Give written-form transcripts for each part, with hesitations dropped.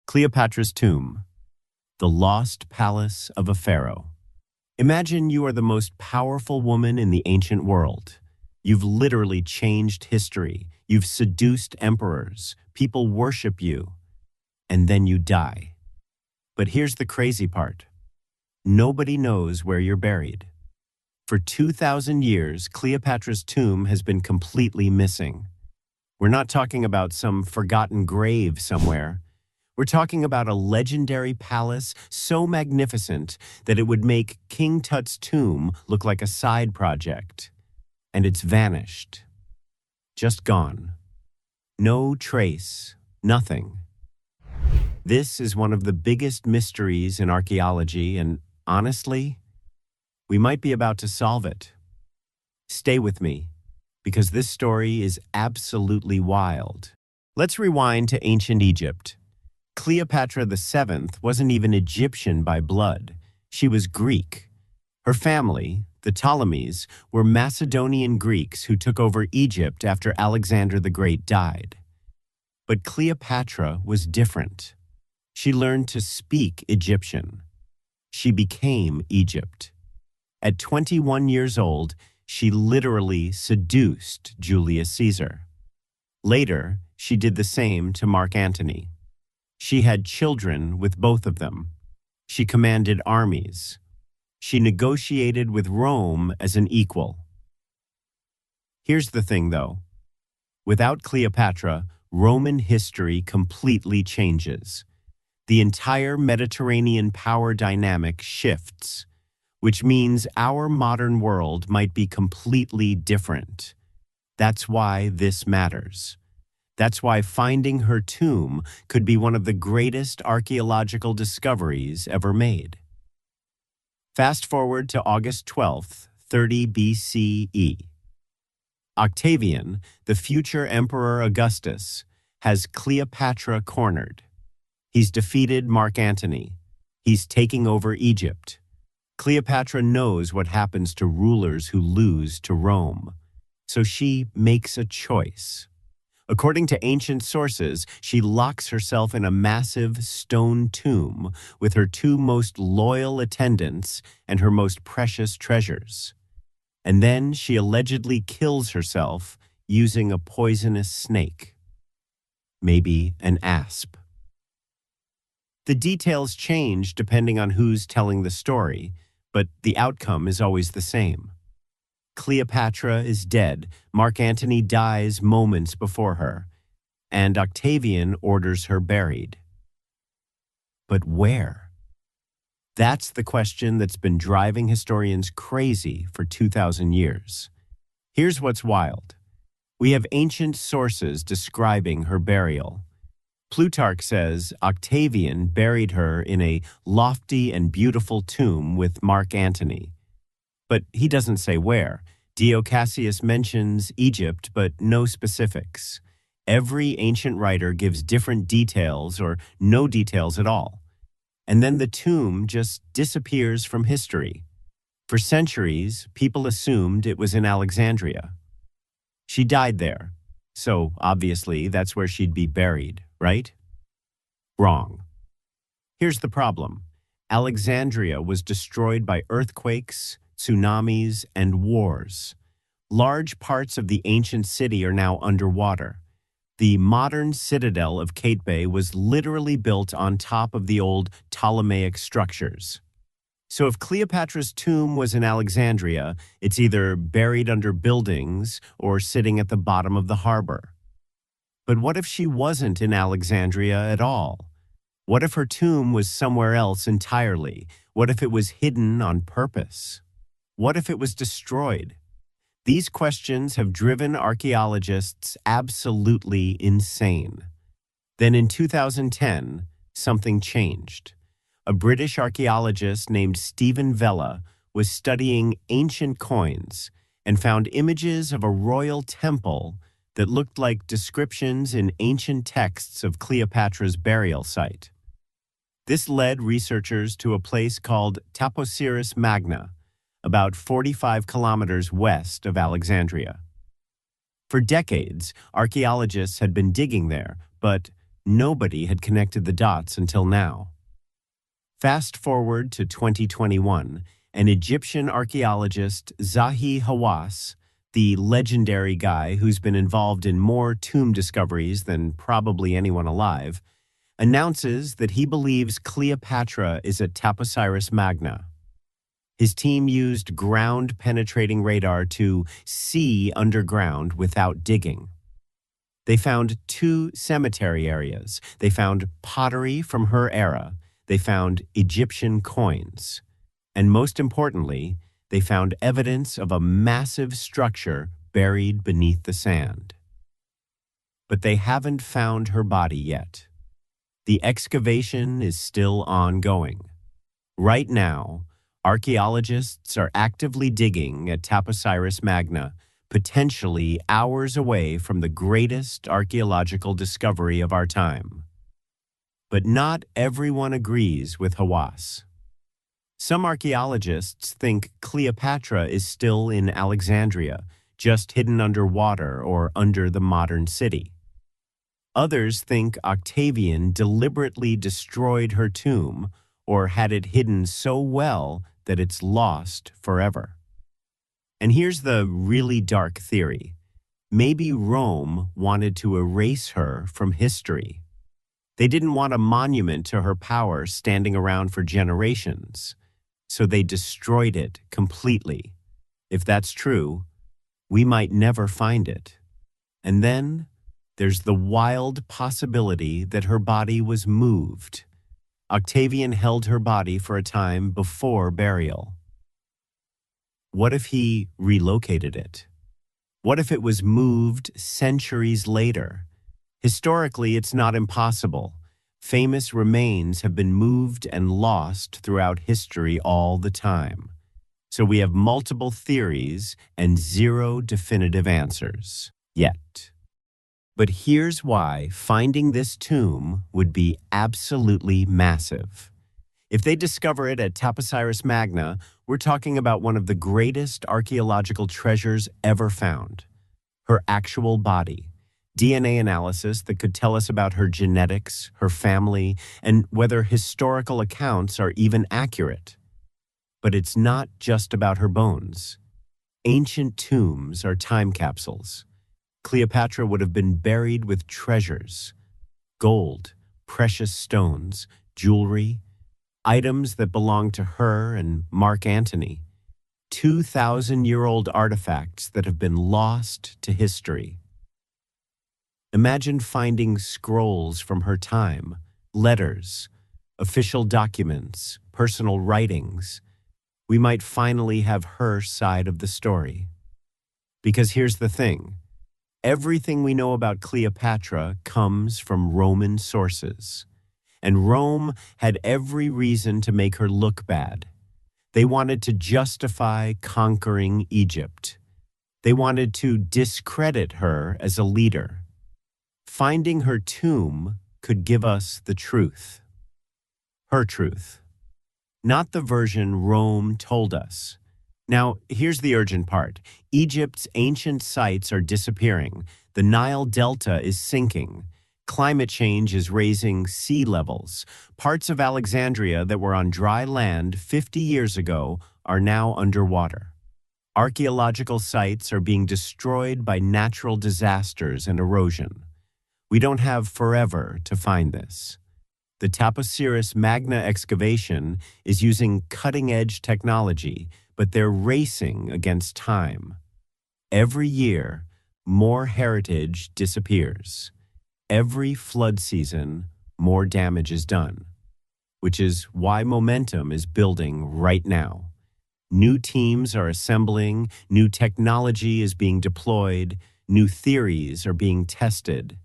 Cleopatra's tomb, the lost palace of a pharaoh. Imagine you are the most powerful woman in the ancient world. You've literally changed history. You've seduced emperors. People worship you. And then you die. But here's the crazy part. Nobody knows where you're buried. For 2,000 years, Cleopatra's tomb has been completely missing. We're not talking about some forgotten grave somewhere. We're talking about a legendary palace so magnificent that it would make King Tut's tomb look like a side project. And it's vanished. Just gone. No trace. Nothing. This is one of the biggest mysteries in archaeology, and honestly, we might be about to solve it. Stay with me, because this story is absolutely wild. Let's rewind to ancient Egypt. Cleopatra VII wasn't even Egyptian by blood. She was Greek. Her family, the Ptolemies, were Macedonian Greeks who took over Egypt after Alexander the Great died. But Cleopatra was different. She learned to speak Egyptian. She became Egypt. At 21 years old, she literally seduced Julius Caesar. Later, she did the same to Mark Antony. She had children with both of them. She commanded armies. She negotiated with Rome as an equal. Here's the thing, though. Without Cleopatra, Roman history completely changes. The entire Mediterranean power dynamic shifts, which means our modern world might be completely different. That's why this matters. That's why finding her tomb could be one of the greatest archaeological discoveries ever made. Fast forward to August 12th, 30 BCE. Octavian, the future Emperor Augustus, has Cleopatra cornered. He's defeated Mark Antony. He's taking over Egypt. Cleopatra knows what happens to rulers who lose to Rome. So she makes a choice. According to ancient sources, she locks herself in a massive stone tomb with her two most loyal attendants and her most precious treasures. And then she allegedly kills herself using a poisonous snake. Maybe an asp. The details change depending on who's telling the story, but the outcome is always the same. Cleopatra is dead, Mark Antony dies moments before her, and Octavian orders her buried. But where? That's the question that's been driving historians crazy for 2,000 years. Here's what's wild. We have ancient sources describing her burial. Plutarch says Octavian buried her in a lofty and beautiful tomb with Mark Antony. But he doesn't say where. Dio Cassius mentions Egypt, but no specifics. Every ancient writer gives different details or no details at all. And then the tomb just disappears from history. For centuries, people assumed it was in Alexandria. She died there, so obviously that's where she'd be buried, right? Wrong. Here's the problem. Alexandria was destroyed by earthquakes, tsunamis, and wars. Large parts of the ancient city are now underwater. The modern citadel of Catebay was literally built on top of the old Ptolemaic structures. So if Cleopatra's tomb was in Alexandria, it's either buried under buildings or sitting at the bottom of the harbor. But what if she wasn't in Alexandria at all? What if her tomb was somewhere else entirely? What if it was hidden on purpose? What if it was destroyed? These questions have driven archaeologists absolutely insane. Then in 2010, something changed. A British archaeologist named Stephen Vella was studying ancient coins and found images of a royal temple that looked like descriptions in ancient texts of Cleopatra's burial site. This led researchers to a place called Taposiris Magna, about 45 kilometers west of Alexandria. For decades, archaeologists had been digging there, but nobody had connected the dots until now. Fast forward to 2021, and Egyptian archaeologist Zahi Hawass, the legendary guy who's been involved in more tomb discoveries than probably anyone alive, announces that he believes Cleopatra is at Taposiris Magna. His team used ground-penetrating radar to see underground without digging. They found 2 cemetery areas. They found pottery from her era. They found Egyptian coins. And most importantly, they found evidence of a massive structure buried beneath the sand. But they haven't found her body yet. The excavation is still ongoing. Right now, archaeologists are actively digging at Taposiris Magna, potentially hours away from the greatest archaeological discovery of our time. But not everyone agrees with Hawass. Some archaeologists think Cleopatra is still in Alexandria, just hidden under water or under the modern city. Others think Octavian deliberately destroyed her tomb or had it hidden so well that it's lost forever. And here's the really dark theory. Maybe Rome wanted to erase her from history. They didn't want a monument to her power standing around for generations, so they destroyed it completely. If that's true, we might never find it. And then there's the wild possibility that her body was moved. Octavian held her body for a time before burial. What if he relocated it? What if it was moved centuries later? Historically, it's not impossible. Famous remains have been moved and lost throughout history all the time. So we have multiple theories and 0 definitive answers yet. But here's why finding this tomb would be absolutely massive. If they discover it at Taposiris Magna, we're talking about one of the greatest archaeological treasures ever found. Her actual body, DNA analysis that could tell us about her genetics, her family, and whether historical accounts are even accurate. But it's not just about her bones. Ancient tombs are time capsules. Cleopatra would have been buried with treasures, gold, precious stones, jewelry, items that belonged to her and Mark Antony, 2,000-year-old artifacts that have been lost to history. Imagine finding scrolls from her time, letters, official documents, personal writings. We might finally have her side of the story. Because here's the thing. Everything we know about Cleopatra comes from Roman sources. And Rome had every reason to make her look bad. They wanted to justify conquering Egypt. They wanted to discredit her as a leader. Finding her tomb could give us the truth. Her truth. Not the version Rome told us. Now, here's the urgent part. Egypt's ancient sites are disappearing. The Nile Delta is sinking. Climate change is raising sea levels. Parts of Alexandria that were on dry land 50 years ago are now underwater. Archaeological sites are being destroyed by natural disasters and erosion. We don't have forever to find this. The Taposiris Magna excavation is using cutting-edge technology, but they're racing against time. Every year, more heritage disappears. Every flood season, more damage is done, which is why momentum is building right now. New teams are assembling, new technology is being deployed, new theories are being tested.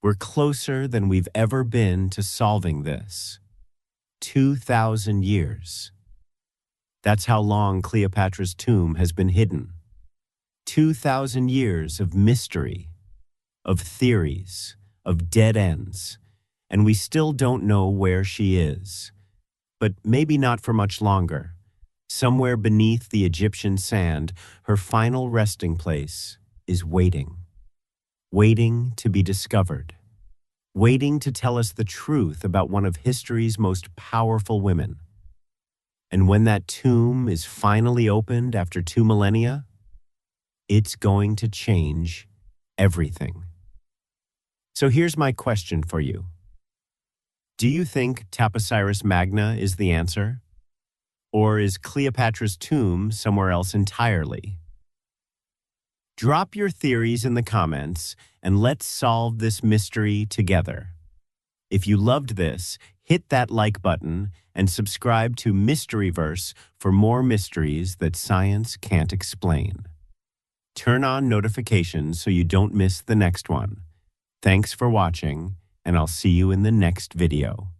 We're closer than we've ever been to solving this. 2,000 years. That's how long Cleopatra's tomb has been hidden. 2,000 years of mystery, of theories, of dead ends, and we still don't know where she is. But maybe not for much longer. Somewhere beneath the Egyptian sand, her final resting place is waiting. Waiting to be discovered. waiting to tell us the truth about one of history's most powerful women. And when that tomb is finally opened after 2 millennia, it's going to change everything. So here's my question for you. Do you think Taposiris Magna is the answer? Or is Cleopatra's tomb somewhere else entirely? Drop your theories in the comments and let's solve this mystery together. If you loved this, hit that like button and subscribe to Mysteryverse for more mysteries that science can't explain. Turn on notifications so you don't miss the next one. Thanks for watching, and I'll see you in the next video.